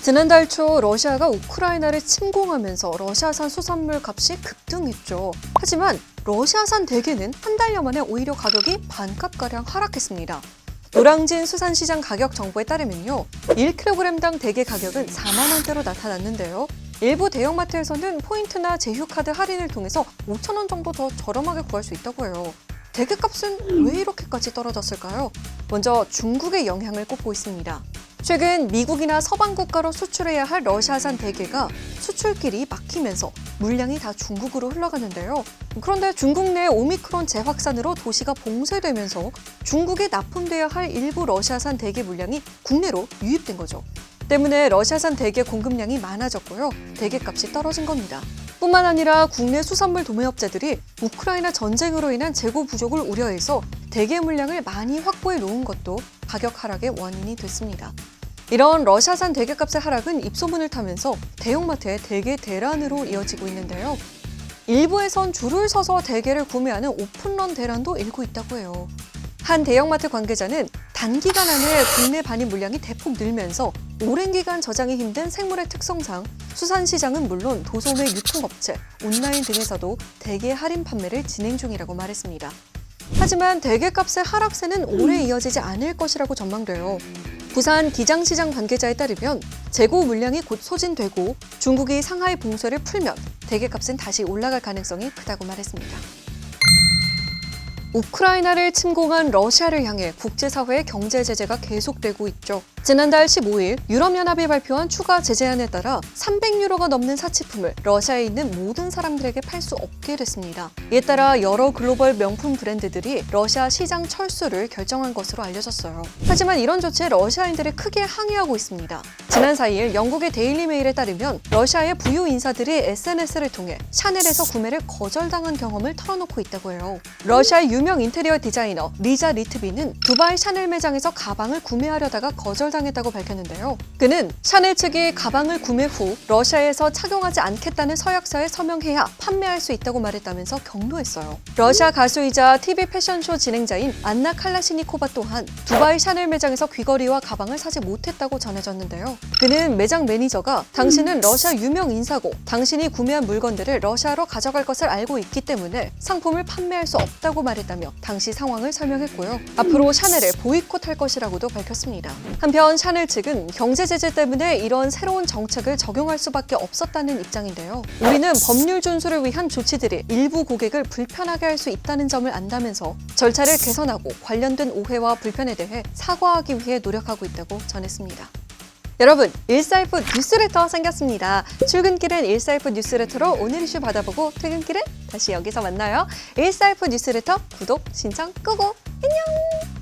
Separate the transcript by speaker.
Speaker 1: 지난달 초 러시아가 우크라이나를 침공하면서 러시아산 수산물 값이 급등했죠. 하지만 러시아산 대게는 한 달여 만에 오히려 가격이 반값가량 하락했습니다. 노량진 수산시장 가격 정보에 따르면요, 1kg당 대게 가격은 4만 원대로 나타났는데요. 일부 대형마트에서는 포인트나 제휴카드 할인을 통해서 5천 원 정도 더 저렴하게 구할 수 있다고 해요. 대게값은 왜 이렇게까지 떨어졌을까요? 먼저 중국의 영향을 꼽고 있습니다. 최근 미국이나 서방 국가로 수출해야 할 러시아산 대게가 수출길이 막히면서 물량이 다 중국으로 흘러가는데요. 그런데 중국 내 오미크론 재확산으로 도시가 봉쇄되면서 중국에 납품돼야 할 일부 러시아산 대게 물량이 국내로 유입된 거죠. 때문에 러시아산 대게 공급량이 많아졌고요. 대게값이 떨어진 겁니다. 뿐만 아니라 국내 수산물 도매업자들이 우크라이나 전쟁으로 인한 재고 부족을 우려해서 대게 물량을 많이 확보해 놓은 것도 가격 하락의 원인이 됐습니다. 이런 러시아산 대게값의 하락은 입소문을 타면서 대형마트의 대게 대란으로 이어지고 있는데요. 일부에선 줄을 서서 대게를 구매하는 오픈런 대란도 일고 있다고 해요. 한 대형마트 관계자는 단기간 안에 국내 반입 물량이 대폭 늘면서 오랜 기간 저장이 힘든 생물의 특성상 수산시장은 물론 도소매 유통업체, 온라인 등에서도 대게 할인 판매를 진행 중이라고 말했습니다. 하지만 대게값의 하락세는 오래 이어지지 않을 것이라고 전망돼요. 부산 기장시장 관계자에 따르면 재고 물량이 곧 소진되고 중국이 상하이 봉쇄를 풀면 대게값은 다시 올라갈 가능성이 크다고 말했습니다. 우크라이나를 침공한 러시아를 향해 국제사회의 경제 제재가 계속되고 있죠. 지난달 15일 유럽연합이 발표한 추가 제재안에 따라 300유로가 넘는 사치품을 러시아에 있는 모든 사람들에게 팔 수 없게 됐습니다. 이에 따라 여러 글로벌 명품 브랜드들이 러시아 시장 철수를 결정한 것으로 알려졌어요. 하지만 이런 조치에 러시아인들이 크게 항의하고 있습니다. 지난 4일 영국의 데일리 메일에 따르면 러시아의 부유 인사들이 SNS를 통해 샤넬에서 구매를 거절당한 경험을 털어놓고 있다고 해요. 러시아의 유명 인테리어 디자이너 리자 리트비는 두바이 샤넬 매장에서 가방을 구매하려다가 거절당했다고 밝혔는데요. 그는 샤넬 측이 가방을 구매 후 러시아에서 착용하지 않겠다는 서약서에 서명해야 판매할 수 있다고 말했다면서 격노했어요. 러시아 가수이자 TV 패션쇼 진행자인 안나 칼라시니코바 또한 두바이 샤넬 매장에서 귀걸이와 가방을 사지 못했다고 전해졌는데요. 그는 매장 매니저가 당신은 러시아 유명 인사고 당신이 구매한 물건들을 러시아로 가져갈 것을 알고 있기 때문에 상품을 판매할 수 없다고 말했다며 당시 상황을 설명했고요. 앞으로 샤넬을 보이콧할 것이라고도 밝혔습니다. 한편 샤넬 측은 경제 제재 때문에 이런 새로운 정책을 적용할 수밖에 없었다는 입장인데요. 우리는 법률 준수를 위한 조치들이 일부 고객을 불편하게 할 수 있다는 점을 안다면서 절차를 개선하고 관련된 오해와 불편에 대해 사과하기 위해 노력하고 있다고 전했습니다. 여러분, 148 뉴스레터 생겼습니다. 출근길엔 148 뉴스레터로 오늘 이슈 받아보고 퇴근길은 다시 여기서 만나요. 148 뉴스레터 구독, 신청 끄고 안녕!